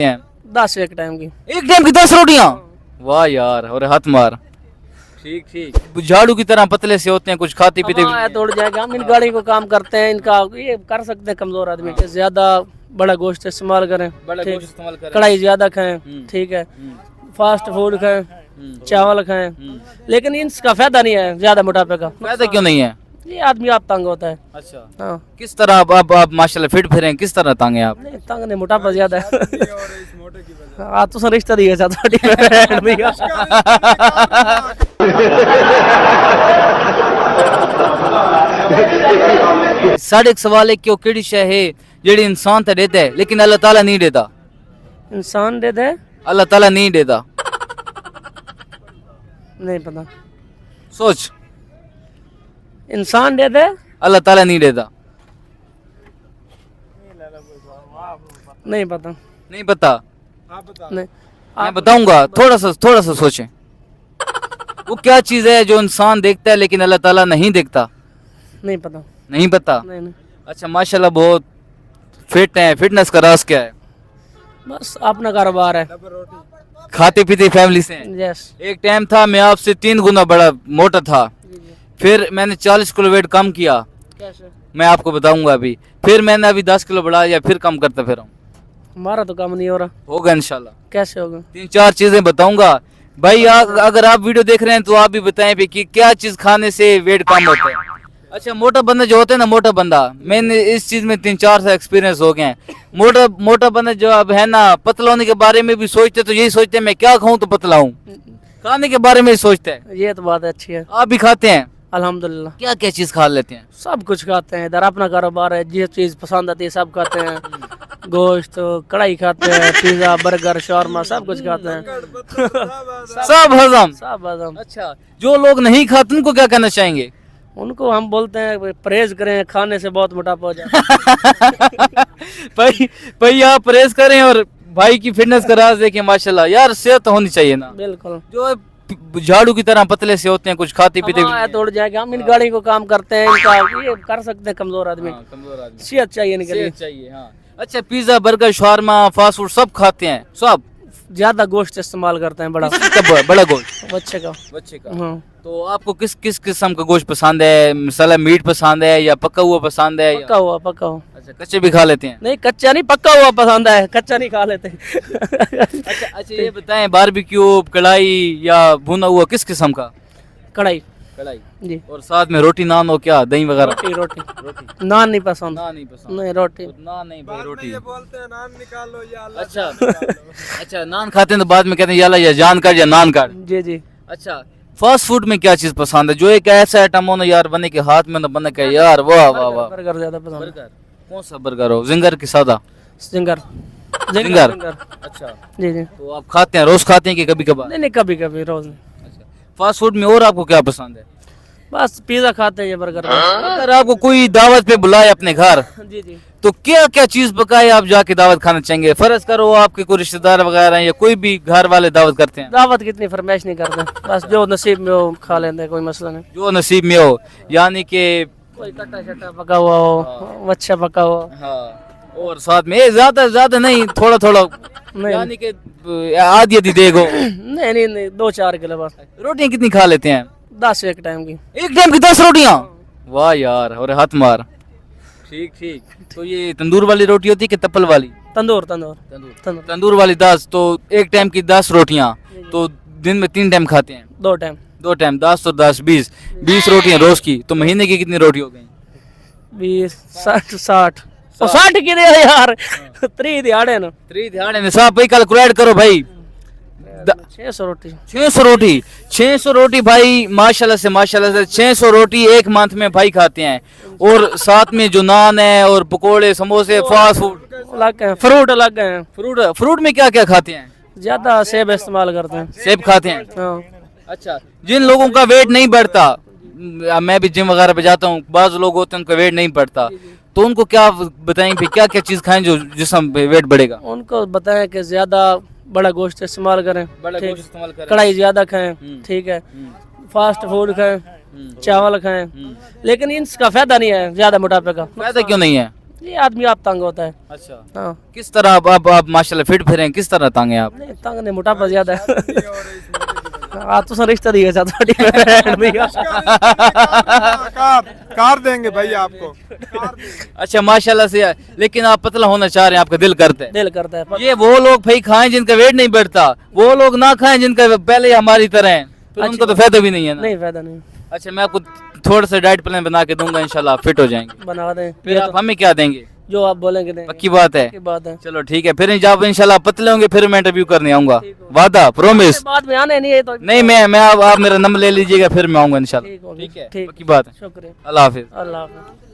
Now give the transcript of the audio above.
हैं? 10 एक टाइम की। एक टाइम की 10 रोटियां? वाह यार, और हाथ मार। ठीक ठीक। झाड़ू की तरह पतले से होते हैं, कुछ खाते पीते भी हाँ, नहीं तोड़ जाएगा। हम इन गाड़ी को काम करते हैं, इनका ये कर सकते हैं कमजोर आदमी के। ज्यादा बड़ा गोश्त इस्तेमाल करें, बड़ा ठीक। गोश्त इस्तेमाल करें। कढ़ाई ज्यादा खाएं, ठीक है। फास्ट फूड खाएं, चावल खाएं, लेकिन इसका फायदा नहीं है ज्यादा मोटापे का। फायदा क्यों नहीं है? ये आदमी आप तंग होता है। अच्छा, हाँ, किस तरह आप माशाल्लाह फिट फिर हैं, किस तरह तंग हैं आप? नहीं तंग नहीं, मोटापा ज्यादा है। हाँ, तो सर रिश्ता दिया साढ़े एक सवाल है कि केड़ी शय है जेड़ी इंसान तो देता है लेकिन अल्लाह ताला नहीं देता? इंसान दे दे, अल्लाह ताला नहीं देता। नहीं पता। सोच, इंसान दे दे, अल्लाह ताला नहीं देता। नहीं पता। नहीं पता? नहीं, मैं बताऊंगा, थोड़ा सा सोचें। वो क्या चीज है जो इंसान देखता है लेकिन अल्लाह ताला नहीं देखता? नहीं पता। नहीं पता? नहीं नहीं, अच्छा, माशाल्लाह बहुत फिट है। फिटनेस का राज क्या है? बस अपना कारोबार है। खाते पीते फैमिली से हैं। यस। एक टाइम था मैं आपसे 3 गुना बड़ा मोटा था, फिर मैंने 40 किलो वेट कम किया। कैसे? मैं आपको बताऊंगा अभी। फिर मैंने अभी 10 किलो बढ़ाया, फिर कम करता फिर हूँ। हमारा तो काम नहीं हो रहा। होगा इंशाल्लाह। कैसे होगा? 3-4 चीजें बताऊंगा भाई। अगर आप वीडियो देख रहे हैं तो आप भी बताएं भी कि क्या चीज खाने से वेट कम होता है। अच्छा, मोटा बंदा जो होता है ना, मोटा बंदा, मैंने इस चीज में 3-4 से एक्सपीरियंस हो गए हैं। मोटा बंदा जो अब है ना, पतला होने के बारे में भी सोचते तो यही सोचते हैं मैं क्या खाऊं तो पतला हूं। खाने के बारे में ही सोचते हैं। ये तो बात अच्छी है। आप भी खाते हैं? अल्हम्दुलिल्लाह। क्या क्या चीज खा लेते हैं? सब कुछ खाते हैं इधर, अपना कारोबार है। जिस चीज पसंद आती है सब खाते हैं। गोश्त, कढ़ाई खाते हैं, पिज्जा, बर्गर, शॉर्मा, सब कुछ खाते हैं। सब हजम? सब हजम। अच्छा, जो लोग नहीं खाते उनको क्या कहना चाहेंगे? उनको हम बोलते हैं परहेज करें, खाने से बहुत मोटापा हो जाता है। भाई आप परहेज करें और भाई की फिटनेस का राज देखें। माशाल्लाह यार, सेहत होनी चाहिए ना। बिल्कुल। जो झाड़ू की तरह पतले से होते हैं, कुछ खाते पीते भी हाँ, नहीं। तोड़ जाएगा। हम इन गाड़ी को काम करते हैं, इनका ये कर सकते हैं कमजोर आदमी। हाँ, कमजोर आदमी। सेहत चाहिए इनके लिए। सेहत चाहिए, हाँ। अच्छा, pizza, burger, shawarma, fast food सब खाते हैं? सब? ज्यादा गोश्त इस्तेमाल करते हैं। बड़ा बड़ा गोश्त बच्चे का। बच्चे का। हाँ। तो आपको किस किस किस्म का गोश्त पसंद है? मसाला मीट पसंद है या पका हुआ पसंद है? पक्का हुआ, पक्का हुआ। अच्छा, कच्चे भी खा लेते हैं? नहीं, कच्चा नहीं, पक्का हुआ पसंद है। कच्चा नहीं खा लेते। अच्छा, ये बताएं, बारबेक्यू, कढ़ाई या भुना हुआ, किस किस्म का? कढ़ाई। कढ़ाई। जी। और साथ में रोटी नान हो क्या, दही वगैरह? रोटी रोटी। नान नहीं पसंद। नान नहीं पसंद? नहीं, रोटी। नान नहीं भाई, रोटी। बोलते हैं नान निकाल लो या अल्लाह अच्छा अच्छा, नान खाते हैं तो बाद में कहते हैं या अल्लाह या जान काट या नान काट। जी जी। अच्छा, फास्ट फूड में क्या चीज पसंद है जो एक ऐसा आइटम हो ना यार, बने के हाथ में ना बने के यार, वाह वाह वाह। बर्गर ज्यादा पसंद है। बर्गर? कौन सा बर्गर हो, जिंगर की सादा? जिंगर। जिंगर। अच्छा, जी जी। तो आप खाते हैं, रोज खाते हैं कि कभी कभार? नहीं नहीं, कभी कभी, रोज नहीं। अच्छा, फास्ट फूड में और आपको क्या पसंद है? बस पिज्जा खाते हैं, ये बर्गर। अगर आपको कोई दावत पे बुलाए अपने घर जी जी। तो क्या क्या चीज पकाए आप जाके दावत खाना चाहेंगे? फर्ज करो आपके कोई रिश्तेदार वगैरह हैं या कोई भी घर वाले दावत करते हैं। दावत कितनी फरमाइश नहीं करते, बस जो नसीब में हो खा लेते हैं, कोई मसला नहीं। जो नसीब में हो, यानी कि कोई कट्टा शट्टा पका हुआ हो, अच्छा पका हुआ। हाँ, और साथ में ज्यादा ज्यादा नहीं, थोड़ा थोड़ा, नहीं यानी कि आधी आधी देगो। नहीं नहीं नहीं, 2-4 किलो बस। रोटियां कितनी खा लेते हैं? 10 एक टाइम की। एक टाइम की 10 रोटियां? वाह यार, और हाथ मार। ठीक ठीक। तो ये तंदूर वाली रोटी होती है कि तपल वाली? तंदूर तंदूर तंदूर। तंदूर वाली 10। तो एक टाइम की 10 रोटियां, तो दिन में 3 टाइम खाते हैं? 2 टाइम। 2 टाइम, 10 और 10 20 रोटियां रोज की। तो महीने की कितनी रोटी हो गई? 20 60 और 60 की दे यार। 3 दिहाड़े ना। 3 दिहाड़े में साहब भाई कैलकुलेट करो भाई। 600 रोटी। 600 रोटी? 600 रोटी भाई, माशाल्लाह से 600 रोटी एक मंथ में भाई खाते हैं। और साथ में जो नान है और पकोड़े, समोसे, फास्ट फूड अलग है, फ्रूट अलग है। फ्रूट में क्या क्या खाते हैं? ज्यादा सेब इस्तेमाल करते हैं। सेब खाते हैं? हाँ। अच्छा, जिन लोगों का वेट नहीं बढ़ता, मैं भी जिम वगैरह पे जाता हूँ, बाज लोग होते हैं उनका वेट नहीं बढ़ता, तो उनको क्या बताएंगे क्या क्या चीज खाएं जो जिसम पे वेट बढ़ेगा? उनको बताएं कि ज्यादा बड़ा गोश्त इस्तेमाल करें, बड़ा ठीक। गोश्त इस्तेमाल करें। कढ़ाई ज्यादा खाएं, ठीक है। फास्ट फूड खाएं, चावल खाएं, लेकिन इसका फायदा नहीं है ज्यादा मोटापे का। फायदा क्यों नहीं है? ये आदमी आप तंग होता है। अच्छा, हाँ किस तरह आप माशाल्लाह फिट फिर हैं, किस तरह तंग हैं आप? नहीं तंग नहीं, मोटापा ज्यादा है। हाँ तो रिश्ता दिया कार कार देंगे भाई आपको, कार देंगे। अच्छा माशाल्लाह से, लेकिन आप पतला होना चाह रहे हैं, आपका दिल करता है। दिल करता है पर ये वो लोग भाई खाएं जिनका वेट नहीं बढ़ता, वो लोग ना खाएं जिनका पहले ही हमारी तरह है, फिर उनको तो फायदा भी नहीं है ना। नहीं फायदा नहीं। अच्छा, मैं आपको थोड़ा सा डाइट प्लान बना के दूंगा, इंशाल्लाह आप फिट हो जाएंगे। बना दें फिर आप हमें क्या देंगे? जो आप बोलेंगे देंगे। पक्की बात है? पक्की बात है। चलो ठीक है, फिर जब इंशाल्लाह पतले होंगे फिर मैं इंटरव्यू करने आऊंगा, वादा, प्रॉमिस। बाद में आने नहीं है तो नहीं मैं आप मेरा नंबर ले लीजिएगा, फिर मैं आऊंगा इंशाल्लाह। ठीक हो गया। ठीक है, ठीक। पक्की बात है। शुक्रिया। अल्लाह हाफिज। अल्लाह हाफ़िज़।